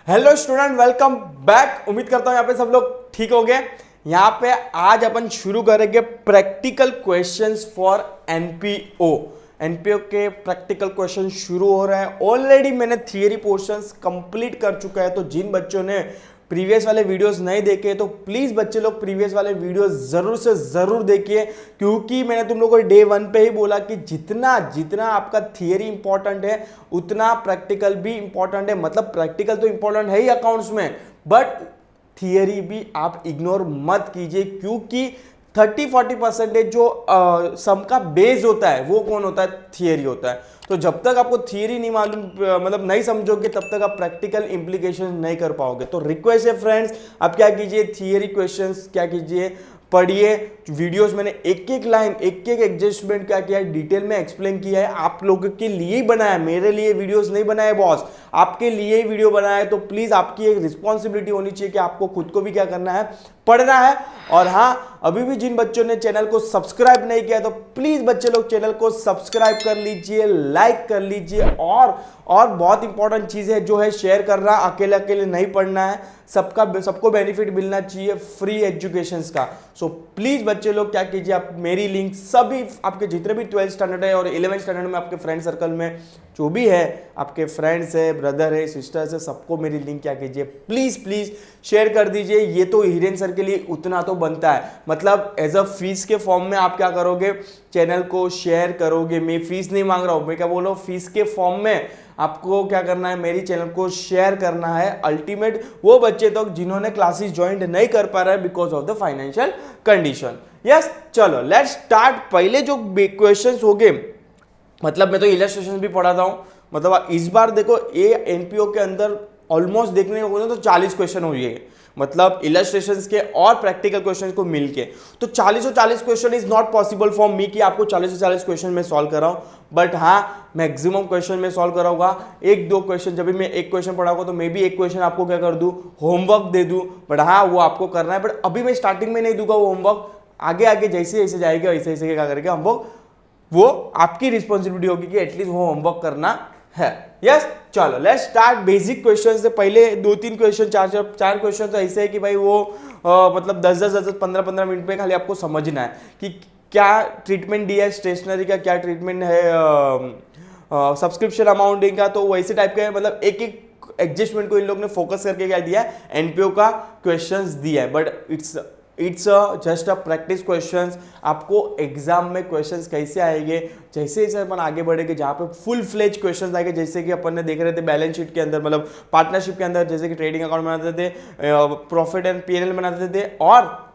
Hello student, welcome back. उम्मीद करता हूँ यहाँ पे सब लोग ठीक हो गए। यहाँ पे आज अपन शुरू करेंगे practical questions for NPO. NPO के प्रैक्टिकल क्वेश्चन शुरू हो रहे हैं। ऑलरेडी मैंने थियरी पोर्शंस कंप्लीट कर चुका है, तो जिन बच्चों ने प्रीवियस वाले वीडियोस नहीं देखे तो प्लीज बच्चे लोग प्रीवियस वाले वीडियोस जरूर से जरूर देखिए, क्योंकि मैंने तुम लोगों को डे 1 पे ही बोला कि जितना जितना आपका थियरी इंपॉर्टेंट है उतना प्रैक्टिकल भी इंपॉर्टेंट है। मतलब प्रैक्टिकल तो इंपॉर्टेंट है ही अकाउंट्स में, बट थियरी भी आप इग्नोर मत कीजिए, क्योंकि 30-40% जो सम का बेस होता है वो कौन होता है? थियरी होता है। तो जब तक आपको थियरी नहीं मालूम, मतलब नहीं समझोगे, तब तक आप प्रैक्टिकल इंप्लीकेशन नहीं कर पाओगे। तो रिक्वेस्ट है फ्रेंड्स, आप क्या कीजिए, थियरी क्वेश्चंस क्या कीजिए, पढ़िए। वीडियोस मैंने एक एक लाइन, एक एक एडजस्टमेंट क्या किया है, डिटेल में एक्सप्लेन किया है। आप लोगों के लिए ही बनाया है, मेरे लिए वीडियोस नहीं बनाए बॉस, आपके लिए ही वीडियो बनाया है। तो प्लीज आपकी एक रिस्पॉन्सिबिलिटी होनी चाहिए कि आपको खुद को भी क्या करना है, पढ़ना है। और हाँ, अभी भी जिन बच्चों ने चैनल को सब्सक्राइब नहीं किया तो प्लीज बच्चे लोग चैनल को सब्सक्राइब कर लीजिए, लाइक कर लीजिए। और बहुत इंपॉर्टेंट चीज है जो है शेयर करना। अकेले अकेले नहीं पढ़ना है, सबको बेनिफिट मिलना चाहिए फ्री एजुकेशन का। सो प्लीज बच्चे लोग क्या कीजिए, आप मेरी लिंक सभी आपके जितने भी 12th स्टैंडर्ड है और 11th स्टैंडर्ड में आपके फ्रेंड सर्कल में जो भी है, आपके फ्रेंड्स है, ब्रदर है, सिस्टर्स है, सबको मेरी लिंक क्या कीजिए, प्लीज प्लीज शेयर कर दीजिए। ये तो हिरेन सर के लिए उतना तो बनता है, मतलब एज अ फीस के फॉर्म में आप क्या करोगे, चैनल को शेयर करोगे। मैं फीस नहीं मांग रहा हूं, मैं क्या बोल रहा हूं, फीस के फॉर्म में आपको क्या करना है, मेरी चैनल को शेयर करना है। अल्टीमेट वो बच्चे तक जिन्होंने क्लासेस ज्वाइन नहीं कर पा रहे हैं because of the financial condition. Yes, चलो लेट्स स्टार्ट। पहले जो क्वेश्चंस हो गए, मतलब मैं तो इलस्ट्रेशन भी पढ़ाता हूं, मतलब इस बार देखो ये एनपीओ के अंदर ऑलमोस्ट देखने को तो 40 क्वेश्चन हो गए, मतलब इलस्ट्रेशंस के और प्रैक्टिकल क्वेश्चंस को मिलके। तो 40 question is not possible for me कि आपको 40 क्वेश्चन में सॉल्व कराऊं, बट हाँ मैक्सिमम क्वेश्चन में सॉल्व कराऊंगा। एक दो क्वेश्चन, जब भी मैं एक क्वेश्चन पढ़ाऊंगा तो मैं भी एक क्वेश्चन आपको क्या कर दूं, होमवर्क दे दूं, बट हाँ वो आपको करना है। बट अभी मैं स्टार्टिंग में नहीं दूंगा वो होमवर्क, आगे आगे जैसे जैसे जाएगा वैसे वैसे क्या करेगा होमवर्क, वो आपकी रिस्पॉन्सिबिलिटी होगी कि एटलीस्ट वो होमवर्क करना है। यस, चलो लेट्स स्टार्ट। बेसिक क्वेश्चन से पहले 2-3 क्वेश्चन, चार क्वेश्चन तो ऐसे है कि भाई वो मतलब 10-10, 15-15 मिनट में खाली आपको समझना है कि क्या ट्रीटमेंट दिया है स्टेशनरी का, क्या ट्रीटमेंट है सब्सक्रिप्शन अमाउंटिंग का। तो वैसे टाइप का है, मतलब एक एक एडजस्टमेंट को इन लोग ने फोकस करके क्या दिया है, एनपीओ का क्वेश्चंस दिया है। But it's just a practice questions. आपको एग्जाम में क्वेश्चंस कैसे आएंगे, जैसे जैसे अपन आगे बढ़ेंगे, जहाँ पे फुल फ्लेज क्वेश्चंस आएंगे, जैसे कि अपन ने देख रहे थे बैलेंस शीट के अंदर, मतलब पार्टनरशिप के अंदर, जैसे कि ट्रेडिंग अकाउंट बनाते थे, प्रॉफिट एंड पीएनएल बनाते थे और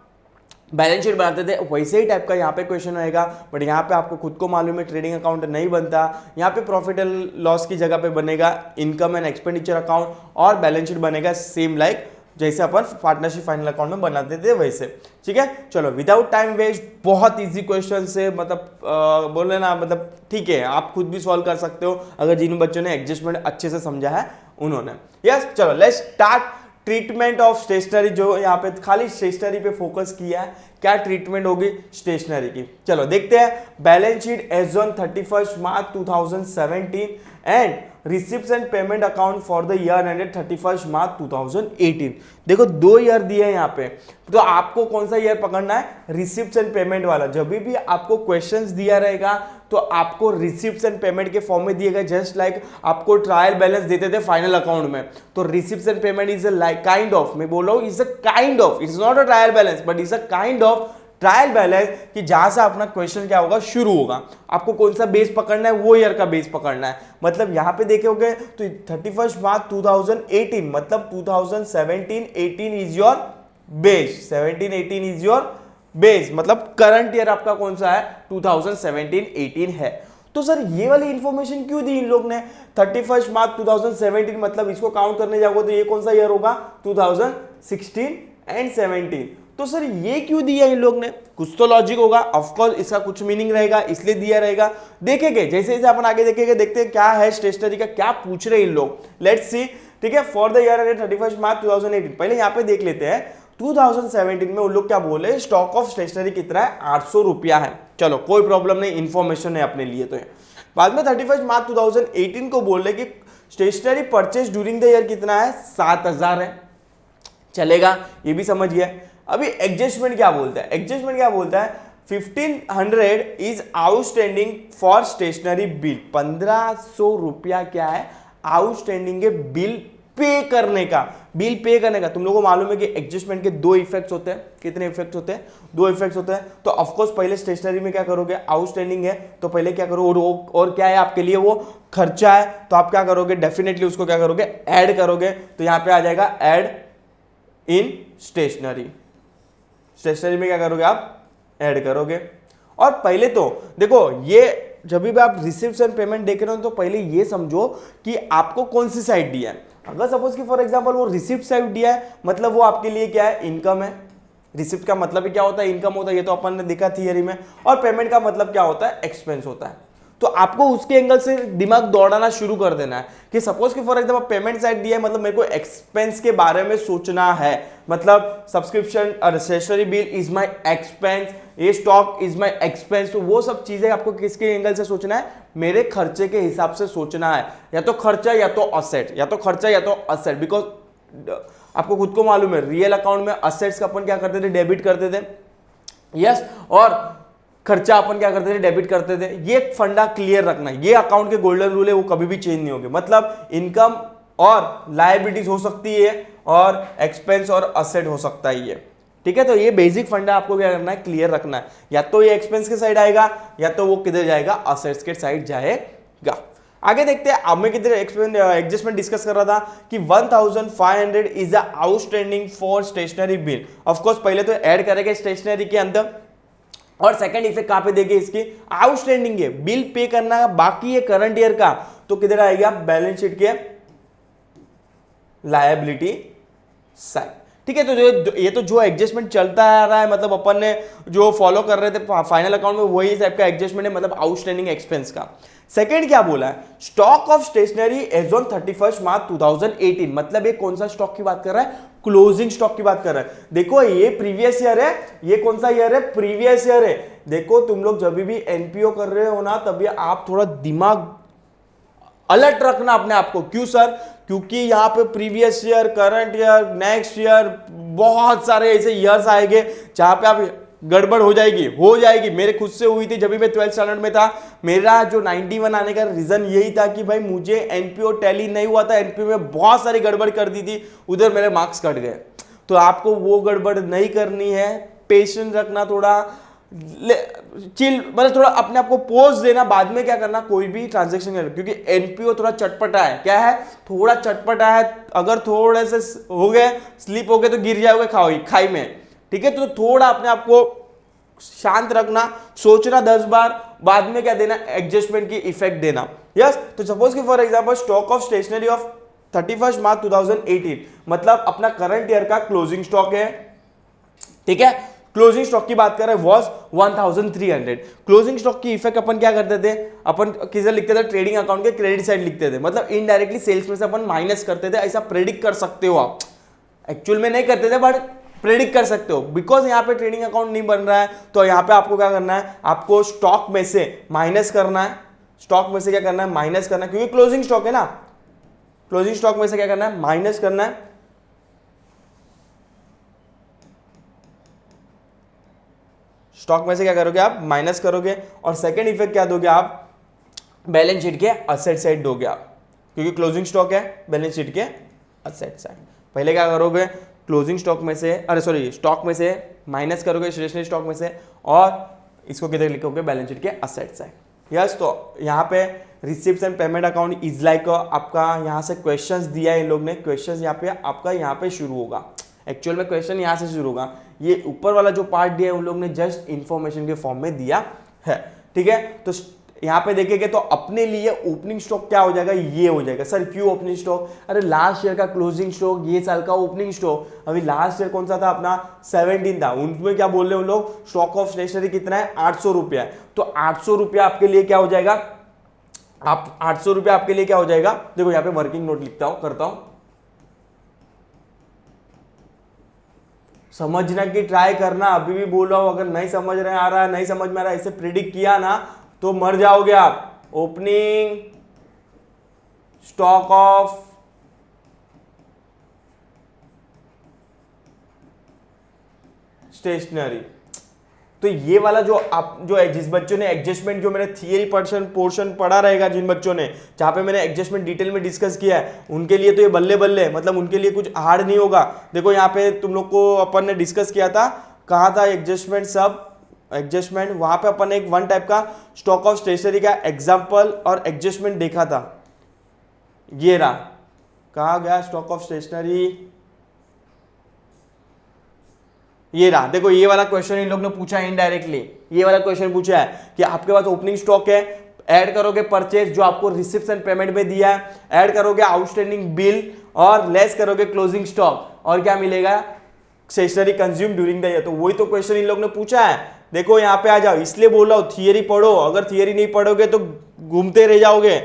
बैलेंस शीट बनाते थे, वैसे ही टाइप का यहाँ पे क्वेश्चन आएगा। बट यहाँ पे आपको खुद को मालूम है ट्रेडिंग अकाउंट नहीं बनता, यहाँ पे प्रॉफिट एंड लॉस की जगह पे बनेगा इनकम एंड एक्सपेंडिचर अकाउंट, और बैलेंस शीट बनेगा सेम लाइक जैसे अपन पार्टनरशिप फाइनल अकाउंट में बनाते थे वैसे। ठीक है, चलो विदाउट टाइम वेस्ट, बहुत इजी क्वेश्चन से, मतलब बोले ना, मतलब ठीक है आप खुद भी सॉल्व कर सकते हो अगर जिन बच्चों ने एडजस्टमेंट अच्छे से समझा है उन्होंने। यस, चलो let's start. Treatment of stationery, जो यहाँ पे खाली स्टेशनरी पे फोकस किया है, क्या ट्रीटमेंट होगी स्टेशनरी की, चलो देखते हैं। Balance sheet as on 31 March 2017 and receipts and payment account for the year ended 31 March 2018। देखो 2 ईयर दिए हैं यहाँ पे, तो आपको कौन सा ईयर पकड़ना है, रिसिप्ट्स एंड पेमेंट वाला। जब भी आपको क्वेश्चंस दिया रहेगा तो आपको रिसिप्ट्स एंड पेमेंट के फॉर्म में दिएगा, जस्ट लाइक आपको ट्रायल बैलेंस देते थे फाइनल अकाउंट में। तो receipts and payment is a kind of, मैं बोल रहा हूँ is a kind of, it's not a trial balance but is a kind of trial balance, कि जहां से अपना क्वेश्चन क्या होगा, शुरू होगा। आपको कौन सा बेस पकड़ना है, वो ईयर का बेस पकड़ना है। मतलब यहां पे देखोगे तो 31 मार्च 2018, मतलब 2017-18 is your base, 17-18 is your base, मतलब करंट ईयर आपका कौन सा है, 2017-18 है। तो सर ये वाली इंफॉर्मेशन क्यों दी इन लोग ने, 31 मार्च 2017, मतलब इसको काउंट करने जाओगे तो ये कौन सा ईयर होगा, 2016 एंड 17। तो सर ये क्यों दिया इन लोग ने, कुछ तो लॉजिक होगा, ऑफ कोर्स इसका कुछ मीनिंग रहेगा इसलिए दिया रहेगा। देखेंगे जैसे जैसे अपन आगे देखेंगे, देखते हैं क्या है स्टेशनरी का, क्या पूछ रहे हैं इन लोग। लेट्स सी, ठीक है। For the year ended 31 March 2018, पहले यहाँ पे देख लेते हैं 2017 में उन लोग क्या बोले, स्टॉक ऑफ स्टेशनरी कितना है, 800 रुपया है। चलो कोई प्रॉब्लम नहीं, इंफॉर्मेशन है अपने लिए। तो बाद में 31 मार्च 2018 को बोल रहे कि stationery purchase during the year कितना है, 7,000 है, चलेगा, ये भी समझ गया। अभी एडजस्टमेंट क्या बोलता है, एडजस्टमेंट क्या बोलता है, 1500 is outstanding for stationery bill, 1500 रुपया क्या है, आउटस्टैंडिंग है बिल पे करने का, बिल पे करने का। तुम लोगों को मालूम है कि एडजस्टमेंट के दो इफेक्ट्स होते हैं, कितने इफेक्ट्स होते हैं, दो इफेक्ट्स होते हैं। तो ऑफकोर्स पहले स्टेशनरी में क्या करोगे, आउटस्टैंडिंग है तो पहले क्या करो, और क्या है आपके लिए, वो खर्चा है, तो आप क्या करोगे, डेफिनेटली उसको क्या करोगे, ऐड करोगे। तो यहां पे आ जाएगा ऐड इन स्टेशनरी, स्टेशनरी में क्या करोगे आप, ऐड करोगे। और पहले तो देखो, ये जब भी आप रिसिप्ट एंड पेमेंट देख रहे हो तो पहले ये समझो कि आपको कौन सी साइड दिया है। अगर सपोज कि फॉर एग्जांपल वो रिसिप्ट साइड दिया है, मतलब वो आपके लिए क्या है, इनकम है। रिसिप्ट का मतलब ही क्या होता है, इनकम होता है, ये तो अपन ने देखा थियरी में। और पेमेंट का मतलब क्या होता है, एक्सपेंस होता है। तो आपको उसके एंगल से दिमाग दौड़ाना शुरू कर देना है कि सपोज कि फॉर एग्जांपल पेमेंट साइड दिया है, मतलब मेरे को एक्सपेंस के बारे में सोचना है, मतलब सब्सक्रिप्शन और stationery bill is my expense, ये स्टॉक इज माय एक्सपेंस। तो वो सब चीजें आपको किसके एंगल से सोचना है, मेरे खर्चे के हिसाब से सोचना है, या तो खर्चा या तो असेट, या तो खर्चा या तो असेट। बिकॉज आपको खुद को मालूम है रियल अकाउंट में असेट्स का अपन क्या करते थे, डेबिट करते थे, यस, और खर्चा अपन क्या करते थे, डेबिट करते थे। ये फंडा क्लियर रखना, ये अकाउंट के गोल्डन रूल है, वो कभी भी चेंज नहीं होंगे। मतलब इनकम और लायबिलिटीज हो सकती है और एक्सपेंस और असेट हो सकता है ये, ठीक है। तो ये बेसिक फंडा आपको क्या करना है, क्लियर रखना है। या तो ये एक्सपेंस के साइड आएगा या तो वो किधर जाएगा, असेट्स के साइड जाएगा। आगे देखते हैं, अब मैं किधर एडजस्टमेंट डिस्कस कर रहा था कि 1500 is the outstanding for stationery bill. Of course पहले तो ऐड करेंगे स्टेशनरी के अंदर, और सेकंड इफेक्ट कहां पे देंगे, इसकी आउटस्टैंडिंग है, बिल पे करना बाकी है करंट ईयर का, तो किधर आएगा, बैलेंस शीट के लायबिलिटी साइड, ठीक है। तो ये तो जो एडजस्टमेंट चलता आ रहा है, मतलब अपन ने जो फॉलो कर रहे थे फाइनल अकाउंट में, वही टाइप का एडजस्टमेंट है, मतलब आउटस्टैंडिंग एक्सपेंस का। सेकंड क्या बोला है, stock of stationery as on 31 March 2018, मतलब ये कौन सा स्टॉक की बात कर रहा है, क्लोजिंग स्टॉक की बात कर रहा है। देखो ये प्रीवियस ईयर है, ये कौन सा ईयर है, प्रीवियस ईयर है। देखो तुम लोग जब भी एनपीओ कर रहे हो ना, तभी आप थोड़ा दिमाग अलर्ट रखना अपने आप को। क्यों सर, क्योंकि यहां पे previous year, current year, next year, बहुत सारे ऐसे ईयर्स आएंगे जहां पे आप गड़बड़ हो जाएगी। मेरे खुद से हुई थी जब भी मैं 12th स्टैंडर्ड में था। मेरा जो 91 आने का रीजन यही था कि भाई मुझे एनपीओ टैली नहीं हुआ था, एनपीओ में बहुत सारी गड़बड़ कर दी थी, उधर मेरे मार्क्स कट गए। तो आपको वो गड़बड़ नहीं करनी है, पेशेंस रखना, थोड़ा चिल, मतलब थोड़ा अपने आप को पोज देना, बाद में क्या करना, कोई भी ट्रांजेक्शन करना, क्योंकि एनपीओ थोड़ा चटपटा है। क्या है, थोड़ा चटपटा है। अगर थोड़े से हो गए, स्लिप हो गए तो गिर जाओगे खाई में, ठीक है। तो थोड़ा अपने आप को शांत रखना, सोचना 10 बार, बाद में क्या देना, एडजस्टमेंट की इफेक्ट देना, यस। तो सपोज कि for example stock of stationery of 31 March 2018, मतलब अपना करंट ईयर का क्लोजिंग स्टॉक है, ठीक है। क्लोजिंग स्टॉक की बात कर रहे हैं, वॉज 1300। क्लोजिंग स्टॉक की इफेक्ट अपन क्या करते थे, अपन किधर लिखते थे, ट्रेडिंग अकाउंट के क्रेडिट साइड लिखते थे, मतलब इनडायरेक्टली सेल्स में से अपन माइनस करते थे। ऐसा प्रेडिक्ट कर सकते हो आप, एक्चुअल में नहीं करते थे बट प्रेडिक्ट कर सकते हो। बिकॉज यहाँ पे ट्रेडिंग अकाउंट नहीं बन रहा है, तो यहाँ पे आपको क्या करना है, आपको स्टॉक में से माइनस करना है। स्टॉक में से क्या करना है, माइनस करना है, क्योंकि क्लोजिंग स्टॉक है ना, क्लोजिंग स्टॉक में से क्या करना है, माइनस करना है। स्टॉक में से क्या करोगे आप, माइनस करोगे। और सेकंड इफेक्ट क्या दोगे आप, बैलेंस शीट के असेट साइड दोगे आप, क्योंकि क्लोजिंग स्टॉक है, बैलेंस शीट के असेट साइड। पहले क्या करोगे, क्लोजिंग स्टॉक में से, स्टॉक में से माइनस करोगे, स्टेशनरी स्टॉक में से, और इसको किधर लिखोगे, बैलेंस शीट के असेट साइड, यस। तो यहाँ पे receipt and payment account is like आपका, यहाँ से क्वेश्चंस दिया है इन लोग ने, क्वेश्चंस यहाँ पे आपका यहाँ पे शुरू होगा। एक्चुअल में क्वेश्चन यहाँ से शुरू होगा, ये ऊपर वाला जो पार्ट दिया है उन लोग ने जस्ट इंफॉर्मेशन के फॉर्म में दिया है, ठीक है। तो यहाँ पे देखेंगे तो अपने लिए ओपनिंग स्टॉक क्या हो जाएगा, ये हो जाएगा। सर क्यों ओपनिंग स्टॉक, अरे लास्ट ईयर का क्लोजिंग स्टॉक, ये साल का ओपनिंग स्टॉक। अभी लास्ट ईयर कौन सा था अपना, 17 था, उनमें क्या बोल रहे हैं उन लोग, स्टॉक ऑफ स्टेशनरी कितना है, 800 रुपया। तो 800 रुपया आपके लिए क्या हो जाएगा, आप 800 रुपया आपके लिए क्या हो जाएगा, देखो यहाँ पे वर्किंग नोट लिखता हूं, करता हूं, समझना की ट्राई करना। अभी भी बोल रहा हूं, अगर नहीं समझ रहे आ रहा है, नहीं समझ में आ रहा है, ऐसे प्रिडिक्ट किया ना तो मर जाओगे आप। Opening stock of stationery. तो ये वाला जो आप जो जिस बच्चों ने एडजस्टमेंट, जो मेरे थियरी पोर्शन पढ़ा रहेगा, जिन बच्चों ने, जहां पे मैंने एडजस्टमेंट डिटेल में डिस्कस किया है, उनके लिए तो ये बल्ले बल्ले, मतलब उनके लिए कुछ हार्ड नहीं होगा। देखो यहाँ पे तुम लोग को अपन ने डिस्कस किया था, कहा था एडजस्टमेंट, सब एडजस्टमेंट, वहां पे अपन ने एक वन टाइप का स्टॉक ऑफ स्टेशनरी का एग्जाम्पल और एडजस्टमेंट देखा था। ये रहा, कहा गया स्टॉक ऑफ स्टेशनरी, ये रहा। देखो ये वाला क्वेश्चन इन लोग ने पूछा है इनडायरेक्टली, ये वाला क्वेश्चन पूछा है कि आपके पास ओपनिंग स्टॉक है, ऐड करोगे परचेज जो आपको रिसिप्शन पेमेंट में दिया है, ऐड करोगे आउटस्टैंडिंग बिल और लेस करोगे क्लोजिंग स्टॉक, और क्या मिलेगा, stationery consume during the year. तो वही तो क्वेश्चन इन लोग ने पूछा है। देखो यहाँ पे आ जाओ, इसलिए बोल रहा हूं थियरी पढ़ो, अगर थियरी नहीं पढ़ोगे तो घूमते रह जाओगे,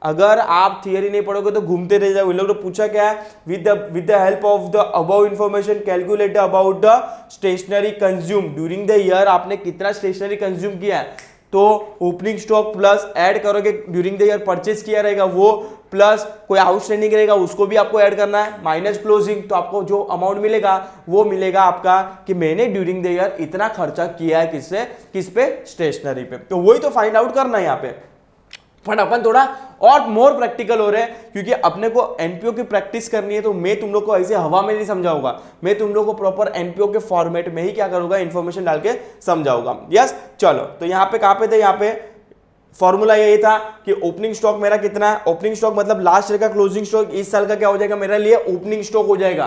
अगर आप थियरी नहीं पढ़ोगे तो घूमते रह जाओगे। इन लोगों ने पूछा क्या है, with the help of the above information calculate about the stationery consume during the year, आपने कितना स्टेशनरी कंज्यूम किया है, तो ओपनिंग स्टॉक प्लस ऐड करोगे ड्यूरिंग द ईयर परचेज किया रहेगा वो, प्लस कोई आउटस्टैंडिंग रहेगा उसको भी आपको ऐड करना है, माइनस क्लोजिंग, तो आपको जो अमाउंट मिलेगा वो मिलेगा आपका कि मैंने ड्यूरिंग द ईयर इतना खर्चा किया है, किससे, किस पे, स्टेशनरी पे। तो वही तो फाइंड आउट करना है यहाँ पे। बट अपन थोड़ा और मोर प्रैक्टिकल हो रहे हैं, क्योंकि अपने को एनपीओ की प्रैक्टिस करनी है, तो मैं तुम लोग को ऐसे हवा में नहीं समझाऊंगा, मैं तुम लोग को प्रॉपर एनपीओ के फॉर्मेट में ही क्या करूंगा, इंफॉर्मेशन डाल के समझाऊंगा। यस, चलो, तो यहाँ पे कहाँ पे थे, यहाँ पे फॉर्मूला यही था कि ओपनिंग स्टॉक मेरा कितना है, ओपनिंग स्टॉक मतलब लास्ट ईयर का क्लोजिंग स्टॉक इस साल का क्या हो जाएगा मेरे लिए, ओपनिंग स्टॉक हो जाएगा।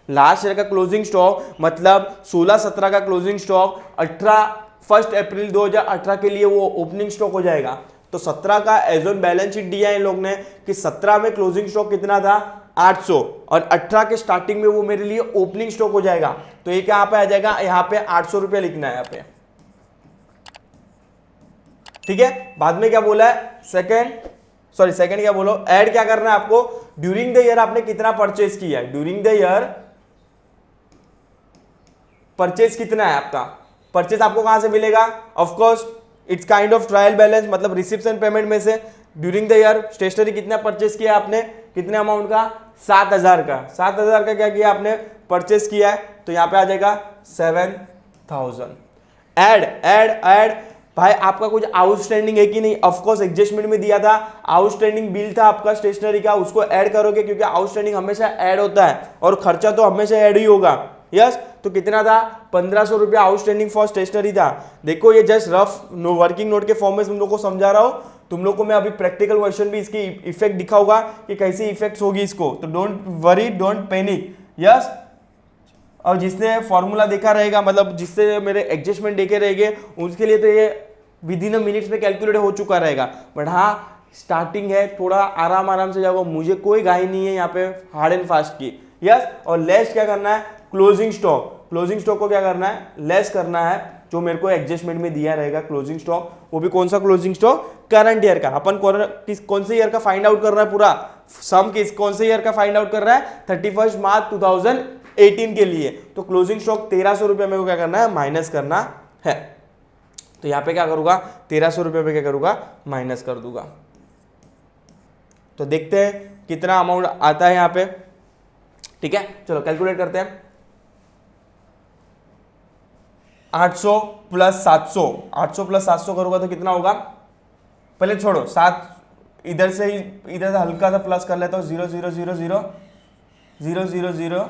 लास्ट ईयर का क्लोजिंग स्टॉक मतलब 16-17 का क्लोजिंग स्टॉक 1 अप्रैल 2018 के लिए वो ओपनिंग स्टॉक हो जाएगा। तो 17 का एज ऑन बैलेंस शीट दिया है इन लोग ने कि 17 में क्लोजिंग स्टॉक कितना था, 800, और 18 के स्टार्टिंग में वो मेरे लिए ओपनिंग स्टॉक हो जाएगा। तो ये क्या पे आ जाएगा, यहाँ पे 800 रुपया लिखना है यहाँ पे, ठीक है। बाद में क्या बोला है, सेकंड क्या बोलो, ऐड क्या करना है आपको, ड्यूरिंग द ईयर आपने कितना परचेज किया है, ड्यूरिंग द ईयर परचेज कितना है आपका, परचेज आपको कहां से मिलेगा, of course it's kind of trial balance, मतलब रिसिप्शन पेमेंट में से ड्यूरिंग द ईयर स्टेशनरी कितना परचेज किया आपने, कितने अमाउंट का, 7000 का, 7000 का क्या किया आपने, परचेज किया है, तो यहां पे आ जाएगा 7000। ऐड भाई आपका कुछ आउटस्टैंडिंग है कि नहीं, ऑफ कोर्स एडजस्टमेंट में दिया था, आउटस्टैंडिंग बिल था आपका स्टेशनरी का, उसको ऐड करोगे, क्योंकि आउटस्टैंडिंग हमेशा ऐड होता है और खर्चा तो हमेशा ऐड ही होगा। यस, तो कितना था, 1500 रुपया आउटस्टैंडिंग फॉर स्टेशनरी था। देखो ये जस्ट रफ वर्किंग नोट के फॉर्म में तुम लोग को समझा रहा हूं, तुम लोग को मैं अभी प्रैक्टिकल वर्जन भी इसकी इफेक्ट दिखाऊंगा कि कैसी इफेक्ट होगी इसको, तो don't worry, don't panic. Yes, और जिसने फॉर्मूला देखा रहेगा, मतलब जिससे मेरे एडजस्टमेंट देखे रहेंगे, उसके लिए तो ये विद इन मिनट्स में कैलकुलेट हो चुका रहेगा। बट हाँ, स्टार्टिंग है, थोड़ा आराम से जाओ, मुझे कोई गाय नहीं है यहाँ पे हार्ड एंड फास्ट की। यस, और लेस क्या करना है, क्लोजिंग स्टॉक को क्या करना है, लेस करना है, जो मेरे को एडजस्टमेंट में दिया रहेगा क्लोजिंग स्टॉक, वो भी कौन सा क्लोजिंग स्टॉक, करंट ईयर का। अपन कौन से ईयर का फाइंड आउट कर रहा है, पूरा सम कौन से ईयर का फाइंड आउट कर रहा है, 31 मार्च 2018 के लिए। तो क्लोजिंग स्टॉक 1300 रुपया मेरे को क्या करना है, माइनस करना है। तो यहां पे क्या करूंगा, 1300 रुपये पे क्या करूंगा, माइनस कर दूंगा। तो देखते हैं कितना अमाउंट आता है यहां पे, ठीक है। चलो कैलकुलेट करते हैं, 800 प्लस 700, 800 प्लस 700 करूंगा तो कितना होगा, पहले छोड़ो 7 इधर से हल्का सा प्लस कर लेता हूं, 0 0 0 0 0 0 0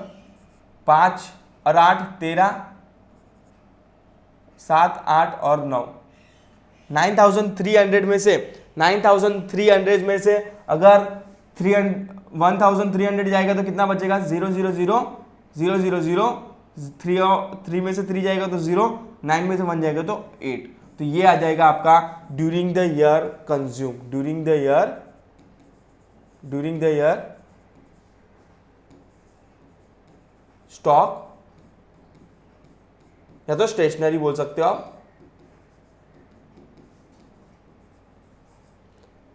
5 और 8 13 7 8 और 9, 9300 में से 9300 में से अगर 1300 जाएगा तो कितना बचेगा, 0 0 0 0 0 0 3 में से 3 जाएगा तो 0, 9 में से 1 जाएगा तो 8। तो ये आ जाएगा आपका during the year consume, during the year stock, या तो स्टेशनरी बोल सकते हो आप,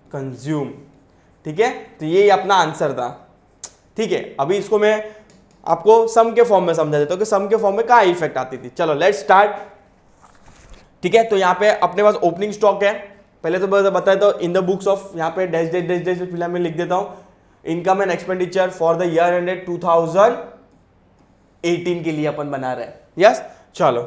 कंज्यूम, ठीक है। तो ये अपना आंसर था, ठीक है। अभी इसको मैं आपको सम के फॉर्म में समझा देता हूं कि सम के फॉर्म में क्या इफेक्ट आती थी। चलो लेट्स स्टार्ट, ठीक है। तो यहां पे अपने पास ओपनिंग स्टॉक है, पहले तो बता देता हूँ, इन द बुक्स ऑफ, यहाँ पे डैश डैश डैश डैश फिलहाल मैं लिख देता हूँ, income and expenditure for the year ended 2018 के लिए अपन बना रहे हैं। यस, चलो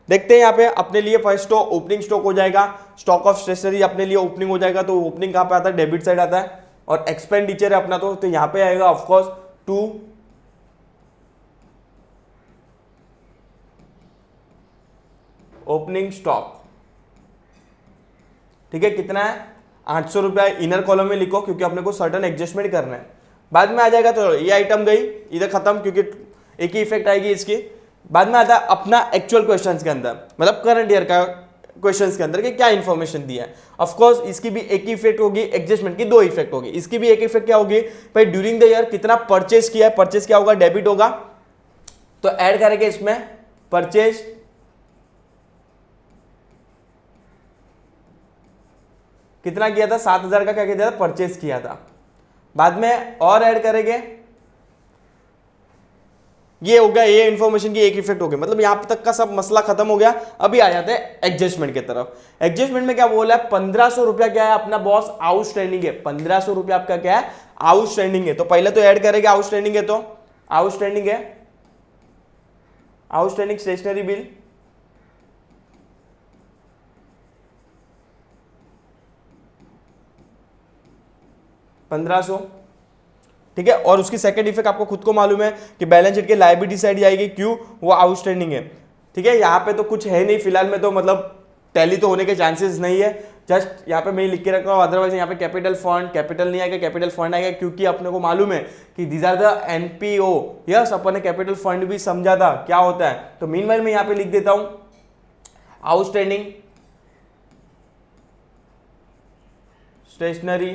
देखते हैं यहाँ पे अपने लिए फर्स्ट स्टॉक ओपनिंग स्टॉक हो जाएगा, स्टॉक ऑफ स्टेशनरी अपने लिए ओपनिंग हो जाएगा। तो ओपनिंग कहाँ पे आता है, डेबिट साइड आता है, और एक्सपेंडिचर है अपना तो यहाँ पे आएगा ऑफकोर्स टू ओपनिंग स्टॉक। ठीक है, कितना है 800 रुपया, इनर कॉलम में लिखो क्योंकि अपने को सर्टन एडजस्टमेंट करना है, बाद में आ जाएगा। तो ये आइटम गई इधर खत्म, क्योंकि एक ही इफेक्ट आएगी इसकी। बाद में आता है अपना एक्चुअल क्वेश्चंस के अंदर, मतलब करंट ईयर का क्वेश्चंस के अंदर कि क्या इंफॉर्मेशन दिया है। ऑफ कोर्स इसकी भी एक ही इफेक्ट होगी, एडजस्टमेंट की दो इफेक्ट होगी। इसकी भी एक इफेक्ट क्या होगी भाई, ड्यूरिंग द ईयर कितना परचेज किया है, परचेज क्या होगा, डेबिट होगा, तो ऐड करेंगे इसमें परचेज कितना किया था, 7,000 का क्या किया था, परचेज किया था। बाद में और ऐड करेंगे, ये हो गया, ये इंफॉर्मेशन की एक इफेक्ट हो गया, मतलब यहां तक का सब मसला खत्म हो गया। अभी आ जाते हैं एडजस्टमेंट की तरफ। एडजस्टमेंट में क्या बोला है, 1500 रुपया क्या है अपना बॉस, आउटस्टैंडिंग है। 1500 रुपया आपका क्या है, आउटस्टैंडिंग है। तो पहले तो ऐड करेंगे आउटस्टैंडिंग है, तो आउटस्टैंडिंग है, आउटस्टैंडिंग स्टेशनरी बिल, $1500। ठीक है, और उसकी सेकंड इफेक्ट आपको खुद को मालूम है कि बैलेंस शीट के लायबिलिटी साइड जाएगी, क्यों, वो आउटस्टैंडिंग है। ठीक है, यहाँ पे तो कुछ है नहीं फिलहाल में, तो मतलब टैली तो होने के चांसेस नहीं है। जस्ट यहाँ पे मैं लिख के रखा हूँ, अदरवाइज यहाँ पे कैपिटल फंड, कैपिटल नहीं आएगा, कैपिटल फंड आएगा, क्योंकि अपने को मालूम है कि these are the NPO. Yes, अपन ने कैपिटल फंड भी समझा था क्या होता है। तो मीनवाइल मैं यहाँ पे लिख देता हूँ आउटस्टैंडिंग स्टेशनरी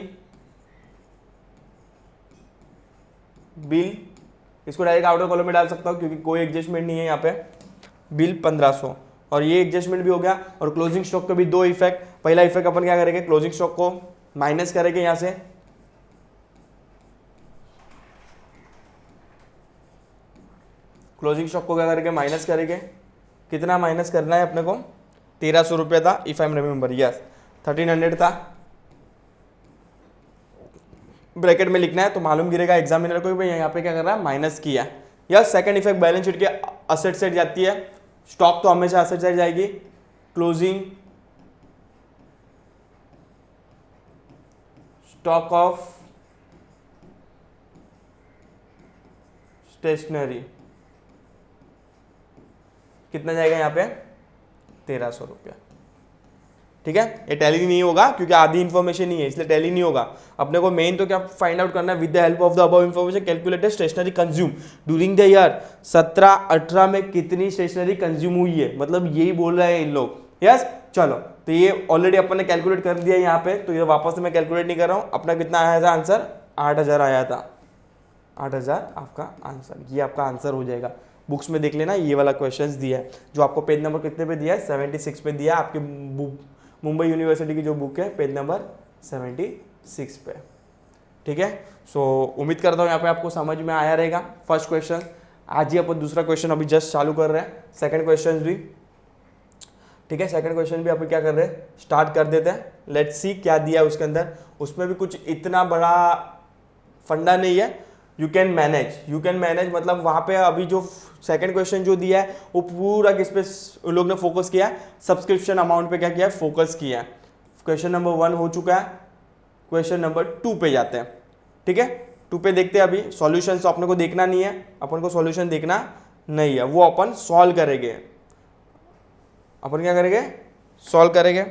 बिल, इसको डायरेक्ट आउटर कॉलम में डाल सकता हूं क्योंकि कोई एडजस्टमेंट नहीं है यहाँ पे। बिल 1500, और ये एडजस्टमेंट भी हो गया। और क्लोजिंग स्टॉक के भी दो इफेक्ट। पहला इफेक्ट अपन क्या करेंगे, क्लोजिंग स्टॉक को माइनस करेंगे यहां से, क्लोजिंग स्टॉक को क्या करेंगे, माइनस करेंगे। कितना माइनस करना है अपने को, 1300 रुपया था, if I am remember, yes 1300 था। ब्रैकेट में लिखना है तो मालूम गिरेगा एग्जामिनर को भाई यहाँ पे क्या कर रहा है, माइनस किया। या सेकंड इफेक्ट बैलेंस शीट के असेट साइड जाती है, स्टॉक तो हमेशा असेट साइड जाएगी। क्लोजिंग स्टॉक ऑफ स्टेशनरी कितना जाएगा यहाँ पे, 1300 रुपया। ठीक है, ये टैली नहीं होगा क्योंकि आधी इंफॉर्मेशन नहीं है, इसलिए टैली नहीं होगा। अपने को मेन तो क्या फाइंड आउट करना है, with the help of the above information calculated stationery consume during the year 17-18 में कितनी स्टेशनरी कंज्यूम हुई है, मतलब यही बोल रहे हैं इन लोग। यस, चलो तो ये ऑलरेडी अपन ने कैलकुलेट कर दिया यहाँ पे, तो ये वापस से मैं कैलकुलेट नहीं कर रहा हूँ। अपना कितना आया था आंसर, 8000 आया था। 8000 आपका आंसर, ये आपका आंसर हो जाएगा। बुक्स में देख लेना, ये वाला क्वेश्चंस दिया है जो आपको पेज नंबर कितने पे दिया है, 76 पे दिया है। आपके मुंबई यूनिवर्सिटी की जो बुक है पेज नंबर 76 पे। ठीक है, सो उम्मीद करता हूँ यहाँ पे आपको समझ में आया रहेगा। फर्स्ट क्वेश्चन, आज ही अपन दूसरा क्वेश्चन अभी जस्ट चालू कर रहे हैं, सेकंड क्वेश्चन भी। ठीक है, सेकंड क्वेश्चन भी अपन क्या कर रहे हैं, स्टार्ट कर देते हैं। लेट्स सी क्या दिया है उसके अंदर। उसमें भी कुछ इतना बड़ा फंडा नहीं है, यू कैन मैनेज मतलब वहाँ पे अभी जो सेकंड क्वेश्चन जो दिया है वो पूरा किस पे उन लोग ने फोकस किया है, सब्सक्रिप्शन अमाउंट पे क्या किया है, फोकस किया है। क्वेश्चन नंबर 1 हो चुका है, क्वेश्चन नंबर 2 पे जाते हैं। ठीक है, 2 पे देखते हैं। अभी सॉल्यूशन तो अपने को देखना नहीं है, अपन को सॉल्यूशन देखना नहीं है, वो अपन सॉल्व करेंगे। अपन क्या करेंगे, सॉल्व करेंगे।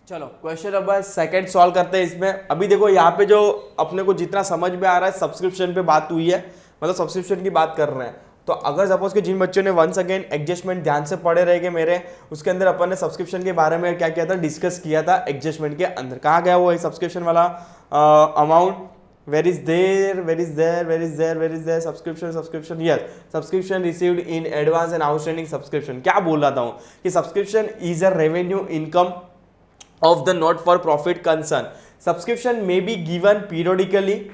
चलो क्वेश्चन नंबर सेकंड सॉल्व करते हैं। इसमें अभी देखो यहाँ पे जो अपने को जितना समझ में आ रहा है, सब्सक्रिप्शन पे बात हुई है, मतलब सब्सक्रिप्शन की बात कर रहे हैं। तो अगर सपोज कि जिन बच्चों ने वंस अगेन एडजस्टमेंट ध्यान से पढ़े रहेंगे मेरे, उसके अंदर अपन ने सब्सक्रिप्शन के बारे में क्या किया था, डिस्कस किया था एडजस्टमेंट के अंदर। कहाँ गया वो सब्सक्रिप्शन वाला amount, where is there subscription, yes subscription received in advance and outstanding subscription. क्या बोल रहा था हूँ कि subscription is a revenue income of the not for profit concern. Subscription may be given periodically.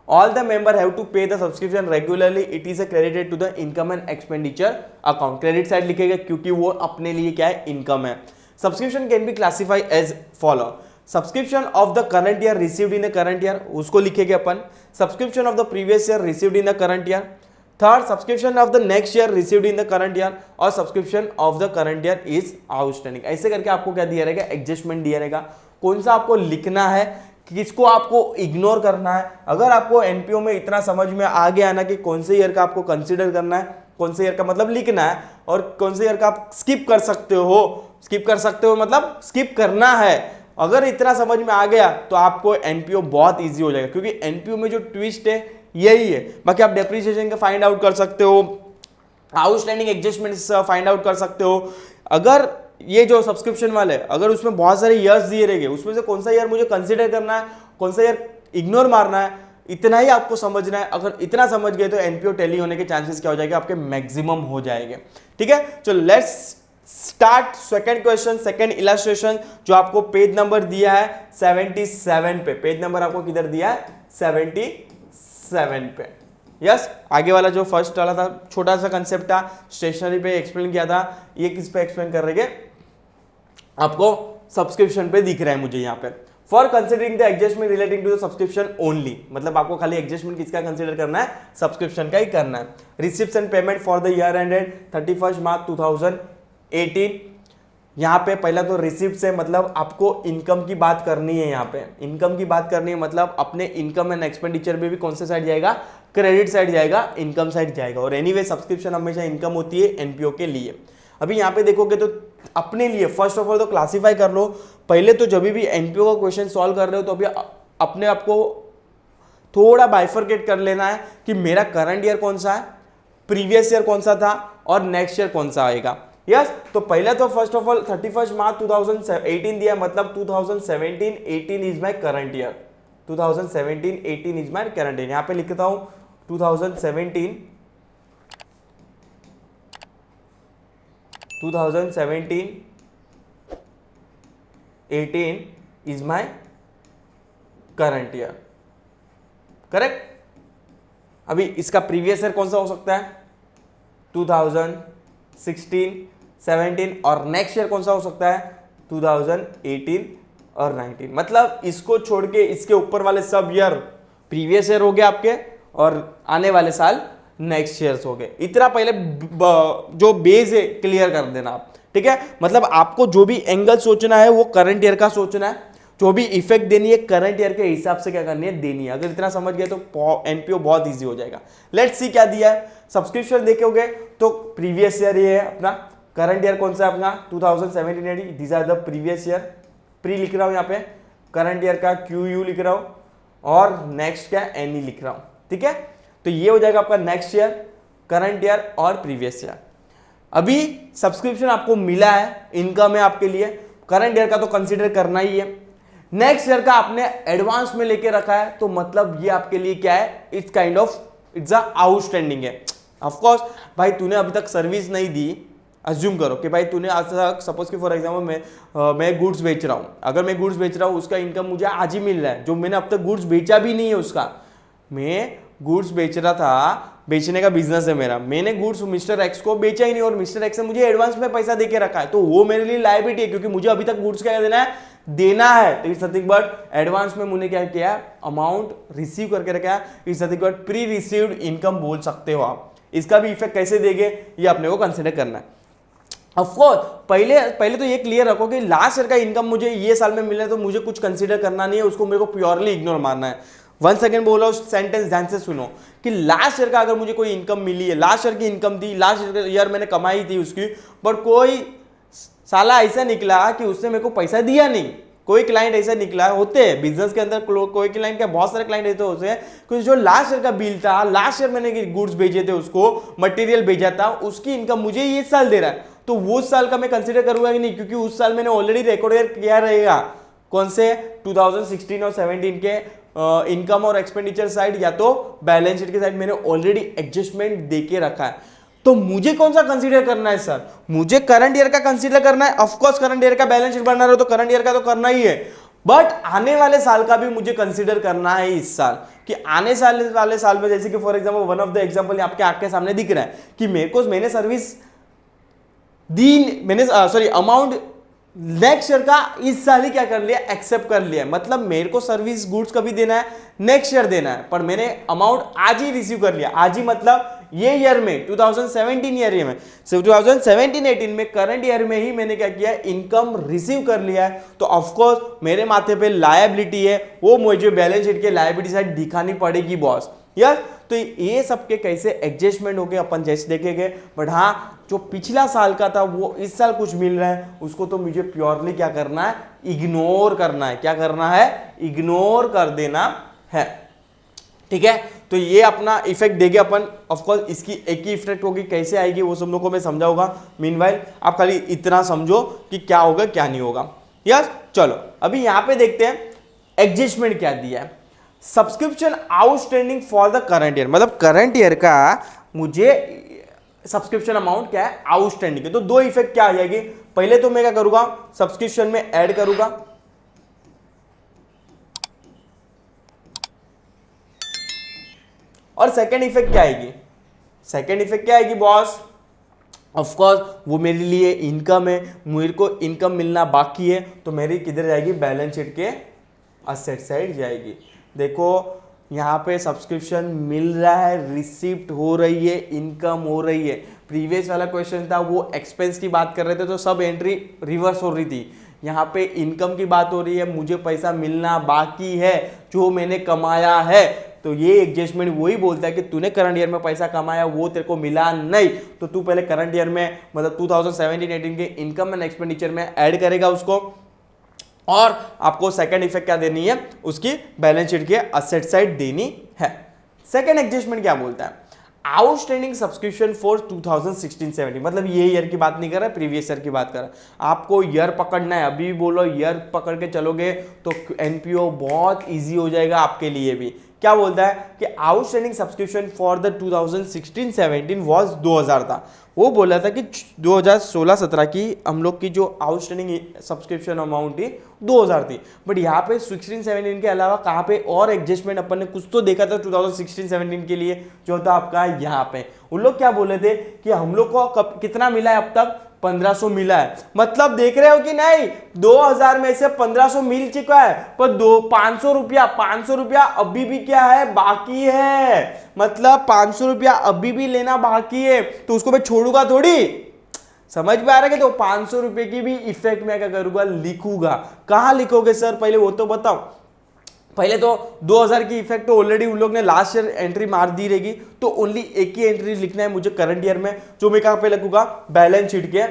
All the member have to pay the subscription regularly. It is credited to the income and expenditure account. Credit side लिखेगा क्योंकि वो अपने लिए क्या है, income है। Subscription can be classified as follow. Subscription of the current year received in the current year, उसको लिखेंगे अपन। Subscription of the previous year received in the current year. Third, subscription of the next year received in the current year, और subscription of the current year is outstanding. ऐसे करके आपको क्या दिया रहेगा, एडजस्टमेंट दिया रहेगा। कौन सा आपको लिखना है, किसको आपको इग्नोर करना है। अगर आपको एनपीओ में इतना समझ में आ गया ना कि कौन से ईयर का आपको कंसीडर करना है, कौन से ईयर का मतलब लिखना है, और कौन से ईयर का आप स्किप कर सकते हो, स्किप कर सकते हो मतलब स्किप करना है, अगर इतना समझ में आ गया तो आपको एनपीओ बहुत इजी हो जाएगा। क्योंकि एनपीओ में जो ट्विस्ट है यही है। बाकी आप डेप्रिसिएशन का फाइंड आउट कर सकते हो, आउटस्टैंडिंग एडजस्टमेंट्स फाइंड आउट कर सकते हो। अगर ये जो सब्सक्रिप्शन वाले, अगर उसमें बहुत सारे ईयर्स दिए रहेंगे, उसमें से कौन सा ईयर मुझे कंसीडर करना है, कौन सा ईयर इग्नोर मारना है, इतना ही आपको समझना है। अगर इतना समझ गए तो एनपीओ टैली होने के चांसेस क्या हो जाएंगे, आपके मैक्सिमम हो जाएंगे। ठीक है, चलो let's start second question, second illustration, जो आपको पेज नंबर दिया है 77 पे। पेज नंबर आपको किधर दिया है, 77 पे। यस, आगे वाला जो फर्स्ट वाला था, छोटा सा कंसेप्ट था, स्टेशनरी पे एक्सप्लेन किया था, ये किस पे एक्सप्लेन कर रहे हैं, आपको सब्सक्रिप्शन पे दिख रहा है मुझे यहाँ पे। For considering the adjustment relating to the subscription only, मतलब आपको खाली एडजस्टमेंट किसका कंसिडर करना है, सब्सक्रिप्शन का ही करना है। Receipts and payment for the year ended 31 March 2018। यहाँ पे पहला तो रिसिप्ट है, मतलब आपको इनकम की बात करनी है। यहाँ पे इनकम की बात करनी है, मतलब अपने इनकम एंड एक्सपेंडिचर में भी कौन से साइड जाएगा, क्रेडिट साइड जाएगा, इनकम साइड जाएगा। और एनीवे सब्सक्रिप्शन हमेशा इनकम होती है एनपीओ के लिए। अभी यहाँ पे देखोगे तो अपने लिए फर्स्ट ऑफ ऑल तो क्लासीफाई कर लो। पहले तो जब भी एनपीओ का क्वेश्चन सॉल्व कर रहे हो तो अभी अपने आप को थोड़ा बाइफरकेट कर लेना है कि मेरा करंट ईयर कौन सा है, प्रीवियस ईयर कौन सा था, और नेक्स्ट ईयर कौन सा आएगा। यस, तो पहले तो फर्स्ट ऑफ ऑल 31 मार्च 2018 दिया, मतलब 2017-18 is my current year. 2017-18 is my current year. यहाँ पे लिखता हूं 2017 18 is my current year, correct. अभी इसका प्रीवियस ईयर कौन सा हो सकता है, 2016, 17, और नेक्स्ट ईयर कौन सा हो सकता है, 2018 और 19। मतलब इसको छोड़ के इसके ऊपर वाले सब ईयर प्रीवियस ईयर हो गए आपके, और आने वाले साल नेक्स्ट ईयर्स हो गए। इतना पहले जो बेस है क्लियर कर देना आप, ठीक है। मतलब आपको जो भी एंगल सोचना है वो करंट ईयर का सोचना है, जो भी इफेक्ट देनी है करंट ईयर के हिसाब से क्या करनी है, देनी है। अगर इतना समझ गए तो एनपीओ बहुत इजी हो जाएगा। लेट्स सी क्या दिया है, सब्सक्रिप्शन देखोगे तो प्रीवियस ईयर ये है अपना, करंट ईयर कौन सा है अपना 2017-18, these are the previous year. Pre लिख रहा हूं यहाँ पे, करंट ईयर का QU लिख रहा हूं, और नेक्स्ट क्या NE लिख रहा हूं, ठीक है। तो ये हो जाएगा आपका नेक्स्ट ईयर, करंट ईयर और प्रीवियस ईयर। अभी सब्सक्रिप्शन आपको मिला है, इनकम है आपके लिए, करंट ईयर का तो कंसीडर करना ही है। नेक्स्ट ईयर का आपने एडवांस में लेके रखा है, तो मतलब ये आपके लिए क्या है, it's kind of it's a outstanding है। ऑफ कोर्स भाई तूने अभी तक सर्विस नहीं दी, अज्यूम करो कि भाई तूने आज तक, सपोज कि फॉर एग्जाम्पल मैं गुड्स बेच रहा हूँ, अगर मैं गुड्स बेच रहा हूँ उसका इनकम मुझे आज ही मिल रहा है, जो मैंने अब तक गुड्स बेचा भी नहीं है उसका। मैं गुड्स बेच रहा था, बेचने का बिजनेस है मेरा, मैंने गुड्स मिस्टर एक्स को बेचा ही नहीं, और मिस्टर एक्स ने मुझे एडवांस में पैसा देके रखा है, तो वो मेरे लिए लायबिलिटी है, क्योंकि मुझे अभी तक गुड्स क्या देना है। तो इट्स नथिंग बट एडवांस में मुझे क्या किया, अमाउंट रिसीव करके रखा है, it's nothing but pre received income बोल सकते हो आप। इसका भी इफेक्ट कैसे देंगे ये अपने को कंसिडर करना है। ऑफकोर्स पहले तो ये क्लियर रखो कि लास्ट ईयर का इनकम मुझे ये साल में मिला है, तो मुझे कुछ कंसीडर करना नहीं है, उसको मेरे को प्योरली इग्नोर मारना है। 1 सेकेंड बोलो, सेंटेंस ध्यान से सुनो कि लास्ट ईयर का अगर मुझे कोई इनकम मिली है, लास्ट ईयर की इनकम थी, लास्ट ईयर मैंने कमाई थी उसकी, बट कोई साला ऐसा निकला कि उसने मेरे को पैसा दिया नहीं। कोई क्लाइंट ऐसा निकला, होते हैं बिजनेस के अंदर, कोई क्लाइंट क्या बहुत सारे क्लाइंट ऐसे होते हैं कि जो लास्ट ईयर का बिल था, लास्ट ईयर मैंने गुड्स भेजे थे उसको, मटेरियल भेजा था, उसकी इनकम मुझे ये साल दे रहा है, तो वो साल का मैं कंसीडर करूंगा कि नहीं, क्योंकि उस साल मैंने ऑलरेडी रिकॉर्ड किया रहेगा। कौन से 2016 और 17 के इनकम और एक्सपेंडिचर साइड या तो बैलेंस शीट के साइड मैंने ऑलरेडी एडजस्टमेंट देके रखा है। तो मुझे कौन सा कंसीडर करना है सर, मुझे करंट ईयर का कंसीडर करना है। ऑफ कोर्स करंट ईयर का बैलेंस शीट बना रहे हो तो करंट ईयर का तो करना ही है, बट आने वाले साल का भी मुझे कंसीडर करना है इस साल, कि आने वाले साल में, जैसे कि for example one of the example आपके आंख के सामने दिख रहा है कि मैंने सर्विस दी, मैंने अमाउंट नेक्स्ट ईयर का इस साल ही क्या कर लिया, एक्सेप्ट कर लिया। मतलब मेरे को सर्विस गुड्स कभी देना है, नेक्स्ट ईयर देना है, पर मैंने अमाउंट आज ही रिसीव कर लिया। आज ही मतलब ये ईयर में 2017 ईयर में, 2017-18 में करंट ईयर में ही मैंने क्या किया, इनकम रिसीव कर लिया है। तो ऑफकोर्स मेरे माथे पे लायबिलिटी है, वो मुझे बैलेंस शीट के लायबिलिटी साइड दिखानी पड़ेगी बॉस। यस, तो ये सबके कैसे एडजस्टमेंट हो गए अपन जैसे देखेंगे। बट हाँ, जो पिछला साल का था वो इस साल कुछ मिल रहा है, उसको तो मुझे प्योरली क्या करना है, इग्नोर करना है। क्या करना है, इग्नोर कर देना है। ठीक है, तो ये अपना इफेक्ट देंगे अपन। ऑफकोर्स इसकी एक ही इफेक्ट होगी, कैसे आएगी वो सब लोगों को मैं समझाऊंगा। मीनवाइल आप खाली इतना समझो कि क्या होगा क्या नहीं होगा। यस, चलो अभी यहां पे देखते हैं एडजस्टमेंट क्या दिया है। Subscription outstanding for the current year, मतलब करंट ईयर का मुझे सब्सक्रिप्शन अमाउंट क्या है, आउटस्टैंडिंग है। तो दो इफेक्ट क्या आ जाएगी, पहले तो मैं क्या करूंगा, सब्सक्रिप्शन में ऐड करूंगा, और सेकेंड इफेक्ट क्या आएगी, सेकेंड इफेक्ट क्या आएगी बॉस, ऑफकोर्स वो मेरे लिए इनकम है, मेरे को इनकम मिलना बाकी है, तो मेरी किधर जाएगी, बैलेंस शीट के असेट साइड जाएगी। देखो यहाँ पे सब्सक्रिप्शन मिल रहा है, रिसिप्ट हो रही है, इनकम हो रही है। प्रीवियस वाला क्वेश्चन था वो एक्सपेंस की बात कर रहे थे, तो सब एंट्री रिवर्स हो रही थी। यहाँ पे इनकम की बात हो रही है, मुझे पैसा मिलना बाकी है जो मैंने कमाया है। तो ये एडजस्टमेंट वही बोलता है कि तूने करंट ईयर में पैसा कमाया, वो तेरे को मिला नहीं, तो तू पहले करंट ईयर में मतलब 2017-18 के इनकम एंड एक्सपेंडिचर में ऐड करेगा उसको, और आपको सेकंड इफेक्ट क्या देनी है, उसकी बैलेंस शीट के असेट साइड देनी है। सेकंड एडजस्टमेंट क्या बोलता है, आउटस्टैंडिंग सब्सक्रिप्शन फॉर 2016-17, मतलब ये ईयर की बात नहीं कर रहा है, प्रीवियस ईयर की बात कर रहा है। आपको ईयर पकड़ना है, अभी बोलो ईयर पकड़ के चलोगे तो एनपीओ बहुत इजी हो जाएगा आपके लिए भी। क्या बोलता है कि outstanding subscription for the 2016-17 was 2000 था। वो बोला था कि 2016-17 की हम लोग की जो आउटस्टैंडिंग सब्सक्रिप्शन अमाउंट थी 2000 थी। बट यहाँ पे 16-17 के अलावा कहाँ पे और एडजस्टमेंट अपन ने कुछ तो देखा था 2016-17 के लिए, जो था आपका यहाँ पे। उन लोग क्या बोले थे कि हम लोग को कितना मिला है अब तक, 1500 मिला है। मतलब देख रहे हो कि नहीं, 2000 में से 1500 मिल चुका है, पर 500 रुपया अभी भी क्या है, बाकी है। मतलब 500 रुपया अभी भी लेना बाकी है, तो उसको मैं छोड़ूंगा थोड़ी। समझ में आ रहा है कि तो 500 रुपए की भी इफेक्ट मैं क्या करूंगा, लिखूंगा। कहां लिखोगे सर, पहले वो तो बताओ। पहले तो 2000 की इफेक्ट तो ऑलरेडी उन लोग ने लास्ट ईयर एंट्री मार दी रहेगी, तो ओनली एक ही एंट्री लिखना है मुझे करंट ईयर में, जो मैं कहां पे लिखूंगा, बैलेंस शीट के,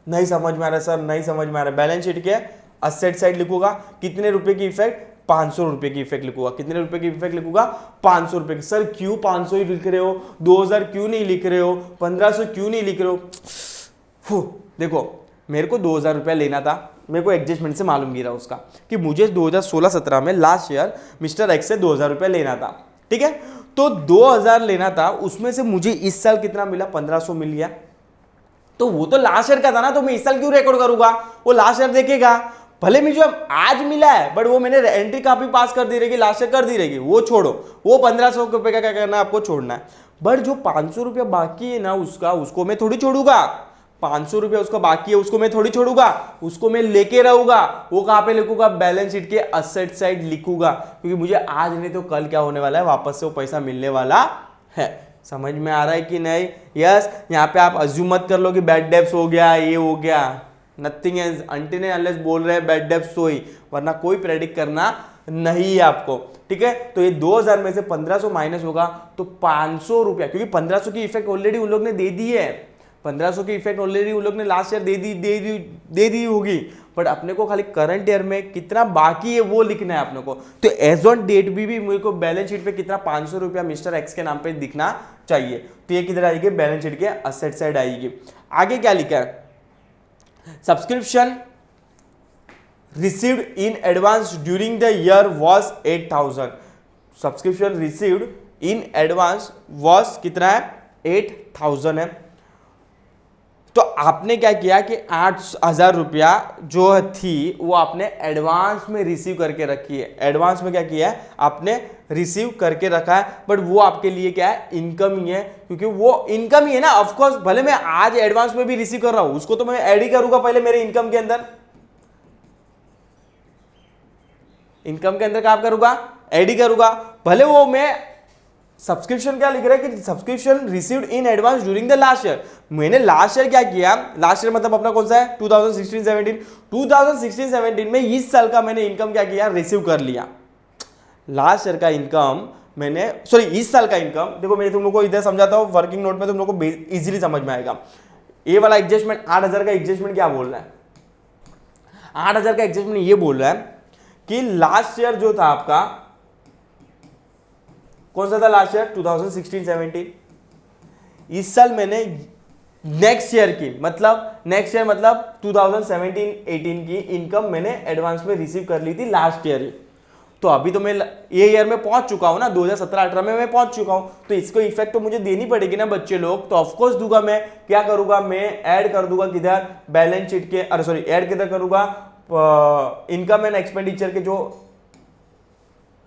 नहीं समझ में आ रहा सर, नहीं समझ में आ रहा, बैलेंस शीट के असेट साइड लिखूंगा। कितने रुपए की इफेक्ट, 500 रुपए की इफेक्ट लिखूंगा। कितने रुपए की इफेक्ट लिखूंगा, 500 रुपए की। सर क्यों 500 ही लिख रहे हो, 2000 क्यों नहीं लिख रहे हो, 1500 क्यों नहीं लिख रहे हो। देखो मेरे को 2000 रुपया लेना था, मेरे को एडजस्टमेंट से मालूम गिरा उसका कि मुझे 2016-17 में लास्ट ईयर मिस्टर एक्स से 2000 रुपया लेना था। ठीक है, तो 2000 लेना था, उसमें से मुझे इस साल कितना मिला, 1500 मिल गया। तो वो तो लास्ट ईयर का था ना, तो मैं इस साल क्यों रिकॉर्ड करूंगा, वो लास्ट ईयर देखेगा। भले मुझे आज मिला है, बट वो मैंने एंट्री काफी पास कर दी रहेगी, लास्ट ईयर कर दी रहेगी, वो छोड़ो। वो 1500 रुपए का क्या करना है, आपको छोड़ना है। बट जो 500 रुपया बाकी है ना उसका, उसको मैं थोड़ी छोड़ूंगा। 500 रुपया उसका बाकी है, उसको मैं थोड़ी छोड़ूंगा, उसको मैं लेके रहूंगा। वो कहां पे लिखूंगा, बैलेंस शीट के असेट साइड लिखूंगा, क्योंकि मुझे आज नहीं तो कल क्या होने वाला है, वापस से वो पैसा मिलने वाला है। समझ में आ रहा है कि नहीं। यस, यहाँ पे आप अज्यूम मत कर लो कि बैड डेब्ट्स हो गया, ये हो गया, नथिंग एल्स अनटिल अनलेस बोल रहे हैं बैड डेब्ट्स तो ही, वरना कोई प्रेडिक्ट करना नहीं है आपको। ठीक है, तो ये 2000 में से 1500 माइनस होगा तो 500 रुपया, क्योंकि 1500 की इफेक्ट ऑलरेडी उन लोग ने दे दी है, 1500 की इफेक्ट ऑलरेडी उन लोग ने लास्ट ईयर दे दी होगी। बट अपने को खाली करंट ईयर में कितना बाकी है वो लिखना है अपने को। तो एज ऑन डेट भी मेरे को बैलेंस शीट पे कितना 500 रुपया मिस्टर एक्स के नाम पे दिखना चाहिए। तो ये किधर आएगी, बैलेंस शीट के असेट साइड आएगी। आगे क्या लिखा है, subscription received in advance during the year was 8000। Subscription received in advance was कितना है, 8000 है। तो आपने क्या किया कि 8,000 रुपया जो थी वो आपने एडवांस में रिसीव करके रखी है। एडवांस में क्या किया है आपने रिसीव करके रखा है, बट वो आपके लिए क्या है इनकम ही है, क्योंकि वो इनकम ही है ना। ऑफ कोर्स भले मैं आज एडवांस में भी रिसीव कर रहा हूं, उसको तो मैं ऐड ही करूंगा पहले मेरे इनकम के अंदर। इनकम के अंदर क्या करूंगा, ऐड ही करूंगा। भले वो मैं सब्सक्रिप्शन क्या लिख रहा है कि subscription received in advance during the last year. मैंने लास्ट ईयर क्या किया, लास्ट ईयर मतलब अपना कौन सा है 2016-17। 2016-17 में इस साल का मैंने इनकम क्या किया, रिसीव कर लिया। लास्ट ईयर का इनकम मैंने, सॉरी इस साल का इनकम, देखो मैं तुम लोग को इधर समझाता हूँ वर्किंग नोट में, तुम लोग को इजीली समझ में आएगा। ये वाला एडजस्टमेंट 8,000 का एडजस्टमेंट क्या बोल रहा है, 8,000 का एडजस्टमेंट ये बोल रहा है कि लास्ट ईयर जो था आपका, कौन सा था लास्ट ईयर 2016-17। इस साल मैंने नेक्स्ट ईयर की, मतलब नेक्स्ट ईयर मतलब 2017-18 की इनकम मैंने एडवांस में रिसीव कर ली थी लास्ट ईयर ही। तो अभी तो मैं ये ईयर में पहुंच चुका हूं ना, 2017-18 में मैं पहुंच चुका हूं, तो इसको इफेक्ट तो मुझे देनी पड़ेगी ना बच्चे लोग। तो ऑफकोर्स दूंगा, मैं क्या करूंगा, मैं ऐड कर दूंगा किधर, बैलेंस शीट के, अरे सॉरी ऐड किधर करूंगा, इनकम एंड एक्सपेंडिचर के जो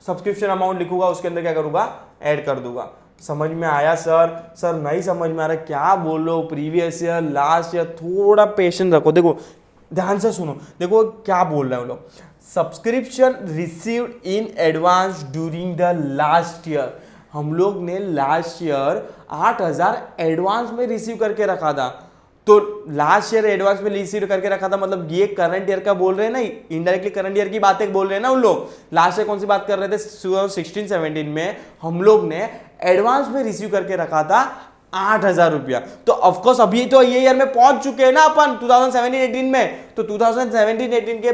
सब्सक्रिप्शन अमाउंट लिखूंगा उसके अंदर क्या करूंगा, ऐड कर दूंगा। समझ में आया सर? सर नहीं समझ में आ रहा, क्या बोल रहे हो, प्रीवियस ईयर लास्ट ईयर, थोड़ा पेशेंस रखो। देखो ध्यान से सुनो, देखो क्या बोल रहे हैं वो लोग, subscription received in advance during the last year. हम लोग ने लास्ट ईयर 8,000 एडवांस में रिसीव करके रखा था। तो लास्ट ईयर एडवांस में रिसीव करके रखा था, मतलब ये करंट ईयर का बोल रहे हैं ना, इनडायरेक्टली करंट ईयर की बातें बोल रहे हैं ना उन लोग। लास्ट ईयर कौन सी बात कर रहे थे, 2016-17 में हम लोग ने एडवांस में रिसीव करके रखा था 8,000 रुपया। तो ऑफकोर्स अभी तो ये ईयर में पहुंच चुके हैं ना अपन 2017-18 में। तो 2017-18 के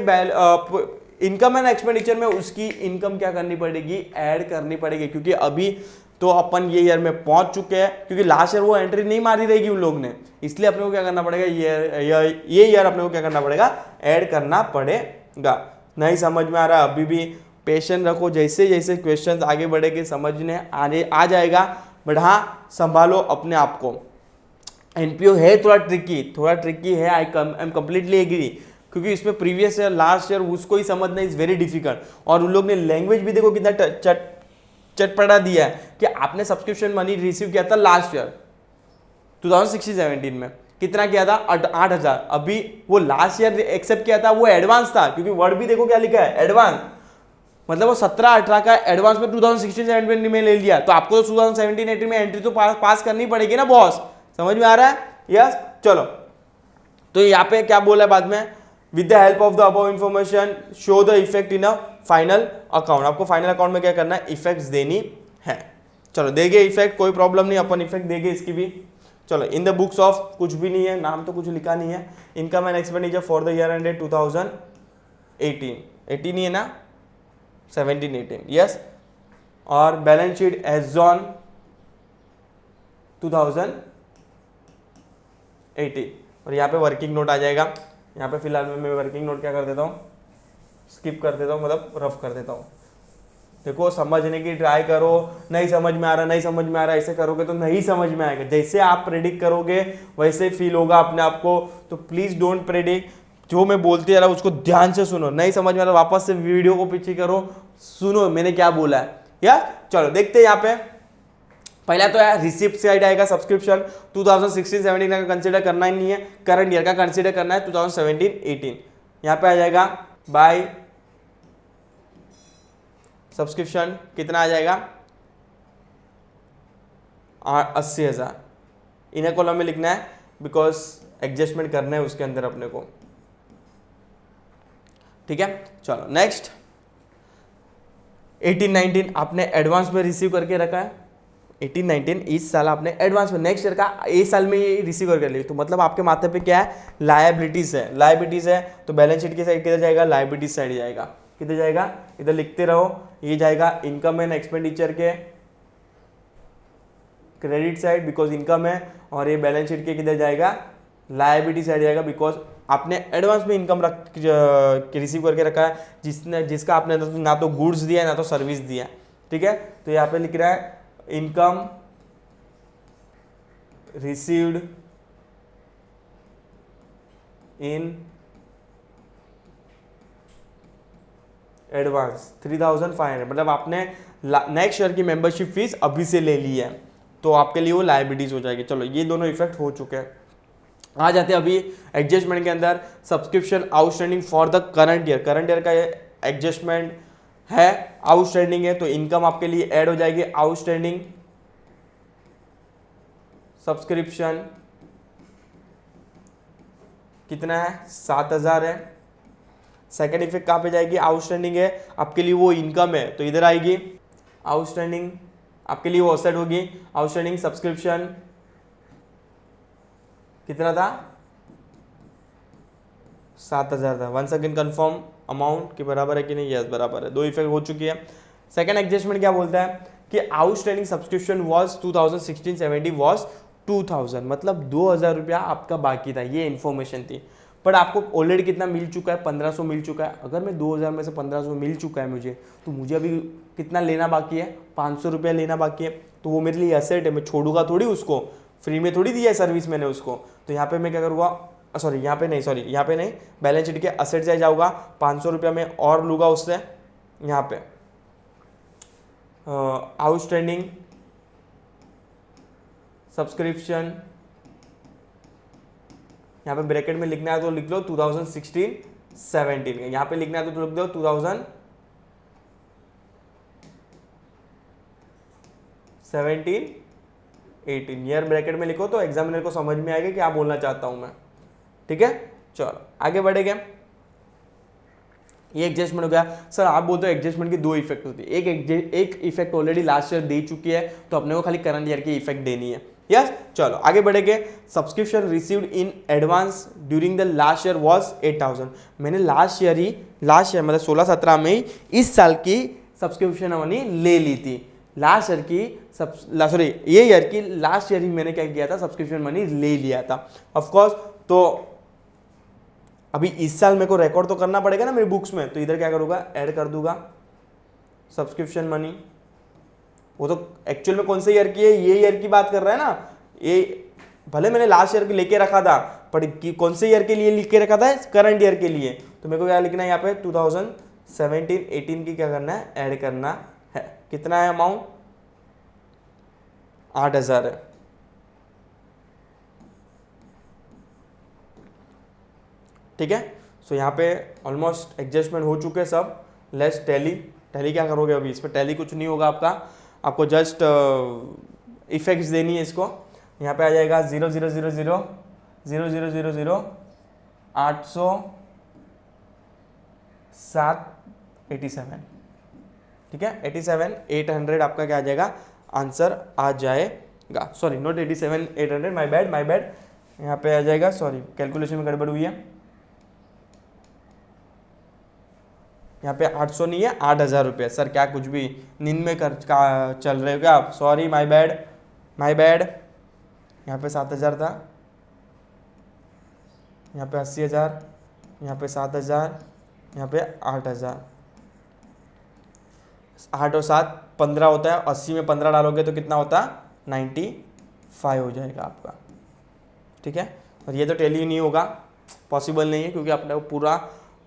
इनकम एंड एक्सपेंडिचर में उसकी इनकम क्या करनी पड़ेगी, ऐड करनी पड़ेगी, क्योंकि अभी तो अपन ये ईयर में पहुंच चुके हैं, क्योंकि लास्ट ईयर वो एंट्री नहीं मारी रहेगी उन लोग ने, इसलिए अपने को क्या करना पड़ेगा, ये ईयर अपने को क्या करना पड़ेगा, ऐड करना पड़ेगा। नहीं समझ में आ रहा अभी भी पेशेंस रखो, जैसे जैसे क्वेश्चंस आगे बढ़ेंगे समझने आ जाएगा, बट हाँ संभालो अपने आप को। एनपीओ है थोड़ा ट्रिकी है, आई एम कंप्लीटली एग्री, क्योंकि इसमें प्रीवियस ईयर लास्ट ईयर उसको ही समझना इज वेरी डिफिकल्ट। और उन लोग ने लैंग्वेज भी देखो कितना चटपटा दिया है कि आपने सब्सक्रिप्शन मनी रिसीव किया था लास्ट ईयर 2016-17 में, कितना किया था 8,000। अभी वो लास्ट ईयर एक्सेप्ट किया था वो एडवांस था, क्योंकि वर्ड भी देखो क्या लिखा है एडवांस, मतलब वो 17-18 का एडवांस में 2016-17 में ले लिया। तो आपको तो 2017-18 में एंट्री तो पास करनी पड़ेगी ना बॉस, समझ में आ रहा है? यस चलो, तो यहाँ पे क्या बोला है बाद में, with the help of the above information show the effect in a final account. आपको फाइनल अकाउंट में क्या करना है, इफेक्ट्स देनी है। चलो देंगे इफेक्ट, कोई प्रॉब्लम नहीं, अपन इफेक्ट देंगे इसकी भी। चलो इन द बुक्स ऑफ कुछ भी नहीं है, नाम तो कुछ लिखा नहीं है। Income and expenditure for the year ended 2018 ही है ना, 17-18 यस। और बैलेंस शीट एज ऑन 2018, और यहाँ पे वर्किंग नोट आ जाएगा। यहाँ पे फिलहाल मैं वर्किंग नोट क्या कर देता हूँ, स्किप कर देता हूँ, मतलब रफ कर देता हूँ। देखो समझने की ट्राई करो, नहीं समझ में आ रहा ऐसे करोगे तो नहीं समझ में आएगा। जैसे आप प्रेडिक्ट करोगे वैसे फील होगा अपने आप को। तो प्लीज डोंट प्रेडिक्ट, जो मैं बोलते जा रहा हूँ उसको ध्यान से सुनो। नहीं समझ में आ रहा वापस से वीडियो को पीछे करो, सुनो मैंने क्या बोला है। या चलो देखते हैं यहाँ पे, पहला तो है रिसिप्ट साइड आएगा सब्सक्रिप्शन 2016-17 का कंसीडर करना ही नहीं है, करंट ईयर का कंसीडर करना है 2017-18। यहाँ पे आ जाएगा बाय सब्सक्रिप्शन, कितना आ जाएगा 80,000। इन्हें कॉलम में लिखना है बिकॉज एडजस्टमेंट करना है उसके अंदर अपने को, ठीक है। चलो नेक्स्ट 18-19 आपने एडवांस में रिसीव करके रखा है। 18-19 इस साल आपने एडवांस में, नेक्स्ट ईयर का इस साल में ये रिसीव करके लिया, तो मतलब आपके माथे पे क्या है, लायबिलिटीज है। तो बैलेंस शीट की साइड किधर जाएगा, लायबिलिटीज साइड जाएगा। किधर जाएगा, इधर लिखते रहो, ये जाएगा इनकम एंड एक्सपेंडिचर के क्रेडिट साइड बिकॉज इनकम है, और ये बैलेंस शीट के किधर जाएगा, लायबिलिटी साइड जाएगा बिकॉज आपने एडवांस में इनकम रिसीव करके रखा है, जिसका आपने ना तो गुड्स दिया है ना तो सर्विस दिया है, ठीक है। तो यहाँ पे लिख रहा है इनकम रिसीव्ड इन एडवांस 3,500, मतलब आपने नेक्स्ट ईयर की मेंबरशिप फीस अभी से ले ली है, तो आपके लिए वो लाइबिलिटीज हो जाएगी। चलो ये दोनों इफेक्ट हो चुके हैं। आ जाते हैं अभी एडजस्टमेंट के अंदर, subscription outstanding for the current year. Current year का एडजस्टमेंट है, आउटस्टैंडिंग है, तो इनकम आपके लिए ऐड हो जाएगी। आउटस्टैंडिंग सब्सक्रिप्शन कितना है, 7,000 है। सेकेंड इफेक्ट कहाँ पे जाएगी, आउटस्टैंडिंग है आपके लिए वो इनकम है, तो इधर आएगी। आउटस्टैंडिंग आपके लिए वो असेट होगी। आउटस्टैंडिंग सब्सक्रिप्शन कितना था, 7,000 था। वंस अगेन कंफर्म अमाउंट के बराबर है कि नहीं, यस बराबर है। दो इफेक्ट हो चुकी है। सेकंड एडजस्टमेंट क्या बोलता है कि आउटस्टैंडिंग सब्सक्रिप्शन वाज 2016-17 वाज 2,000, मतलब 2,000 रुपया आपका बाकी था, ये इन्फॉर्मेशन थी। पर आपको ऑलरेडी कितना मिल चुका है, 1,500 मिल चुका है। अगर मैं 2,000 में से 1,500 मिल चुका है मुझे, तो मुझे अभी कितना लेना बाकी है, 500 रुपया लेना बाकी है। तो वो मेरे लिए एसेट है, मैं छोड़ूंगा थोड़ी उसको, फ्री में थोड़ी दिया है सर्विस मैंने उसको। तो यहाँ पे मैं क्या करूँगा, सॉरी यहाँ पे नहीं, बैलेंस शीट के असेट से जाऊँगा, 500 रुपया में और लूँगा उससे। यहाँ पे आउटस्टैंडिंग सब्सक्रिप्शन, यहाँ पे ब्रैकेट में लिखना है तो लिख लो 2016-17, यहाँ पे लिखना है तो लिख दो 2017-18 ईयर ब्रैकेट में लिखो, तो एग्जामिनर को समझ में आएगा क्या बोलना चाहता हूं मैं। ठीक है, चलो आगे बढ़ेंगे। ये एडजस्टमेंट हो गया। सर आप बोलते हो एडजस्टमेंट की दो इफेक्ट होती है, एक इफेक्ट ऑलरेडी लास्ट ईयर दे चुकी है, तो अपने को खाली करंट ईयर की इफेक्ट देनी है। यस, चलो आगे बढ़ेंगे। Subscription received in advance during the last year was 8,000। मैंने लास्ट ईयर मतलब 16-17 में ही इस साल की सब्सक्रिप्शन मनी ले ली थी। लास्ट ईयर की ये ईयर की लास्ट ईयर ही मैंने क्या किया था, सब्सक्रिप्शन मनी ले लिया था ऑफकोर्स। तो अभी इस साल मेरे को रिकॉर्ड तो करना पड़ेगा ना मेरी बुक्स में, तो इधर क्या करूँगा, ऐड कर दूंगा सब्सक्रिप्शन मनी। वो तो एक्चुअल में कौन से ईयर की है, ये ईयर की बात कर रहा है ना। ये भले मैंने लास्ट ईयर की लेके रखा था, पर कौन से ईयर के लिए लिख के रखा था, करंट ईयर के लिए। तो मेरे को क्या लिखना है यहाँ पे, 2017-18 की क्या करना है, ऐड करना है। कितना है अमाउंट, 8,000 है। ठीक है, सो यहाँ पे ऑलमोस्ट एडजस्टमेंट हो चुके सब। लेट्स टैली क्या करोगे अभी, इस पर टैली कुछ नहीं होगा आपको जस्ट इफेक्ट्स देनी है इसको। यहाँ पे आ जाएगा 0,000,0,000,000,807 ठीक है, 87,800 आपका क्या आ जाएगा, आंसर आ जाएगा। Sorry not 87,800, my bad. यहाँ पे आ जाएगा, सॉरी कैलकुलेशन में गड़बड़ हुई है। यहाँ पे 800 नहीं है, 8,000 रुपये। सर क्या कुछ भी नींद में चल रहे हो क्या आप, सॉरी माय बैड। यहाँ पे 7,000 था, यहाँ पे 80,000, यहाँ पे 7,000, यहाँ पे 8,000। 8 और 7 15 होता है, 80 में 15 डालोगे तो कितना होता है, 95 हो जाएगा आपका। ठीक है, और ये तो टैली नहीं होगा, पॉसिबल नहीं है, क्योंकि आपने पूरा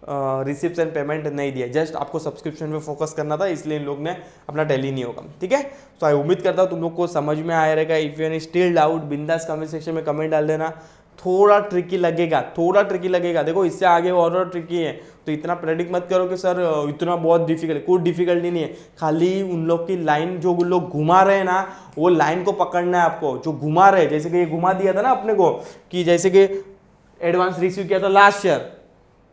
रिसिप्ट एंड पेमेंट नहीं दिया, जस्ट आपको सब्सक्रिप्शन पे फोकस करना था, इसलिए इन लोग ने अपना टैली नहीं होगा। ठीक है, तो आई उम्मीद करता हूँ तुम लोग को समझ में आया रहेगा। If you any still doubt, बिंदास कमेंट सेक्शन में कमेंट डाल देना। थोड़ा ट्रिकी लगेगा, देखो इससे आगे और ट्रिकी है, तो इतना प्रेडिक्ट मत करो कि सर इतना बहुत डिफिकल्ट, कोई डिफिकल्टी नहीं है। खाली उन लोग की लाइन, जो उन लोग घुमा रहे हैं ना, वो लाइन को पकड़ना है आपको, जो घुमा रहे, जैसे कि ये घुमा दिया था ना अपने को, कि जैसे कि एडवांस रिसीव किया था लास्ट ईयर,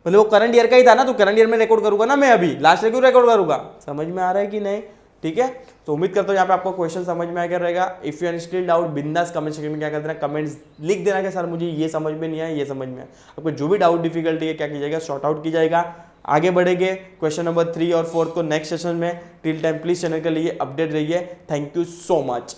मतलब वो करंट ईयर का ही था ना, तो करंट ईयर में रिकॉर्ड करूंगा ना मैं, अभी लास्ट ईयर क्यों रिकॉर्ड करूंगा। समझ में आ रहा है कि नहीं, ठीक है। तो उम्मीद करता हूँ यहाँ पे आपको क्वेश्चन समझ में आ गया रहेगा। If you are still doubt, बिंदास कमेंट सेक्शन में क्या कर देना, कमेंट्स लिख देना कि सर मुझे ये समझ में नहीं आया, ये समझ में आया। आपको जो भी डाउट डिफिकल्टी है क्या की जाएगा, सॉर्ट आउट की जाएगा। आगे बढ़ेंगे क्वेश्चन नंबर 3 और 4 को नेक्स्ट सेशन में। टिल टाइम प्लीज चैनल के लिए अपडेट रहिए। Thank you so much.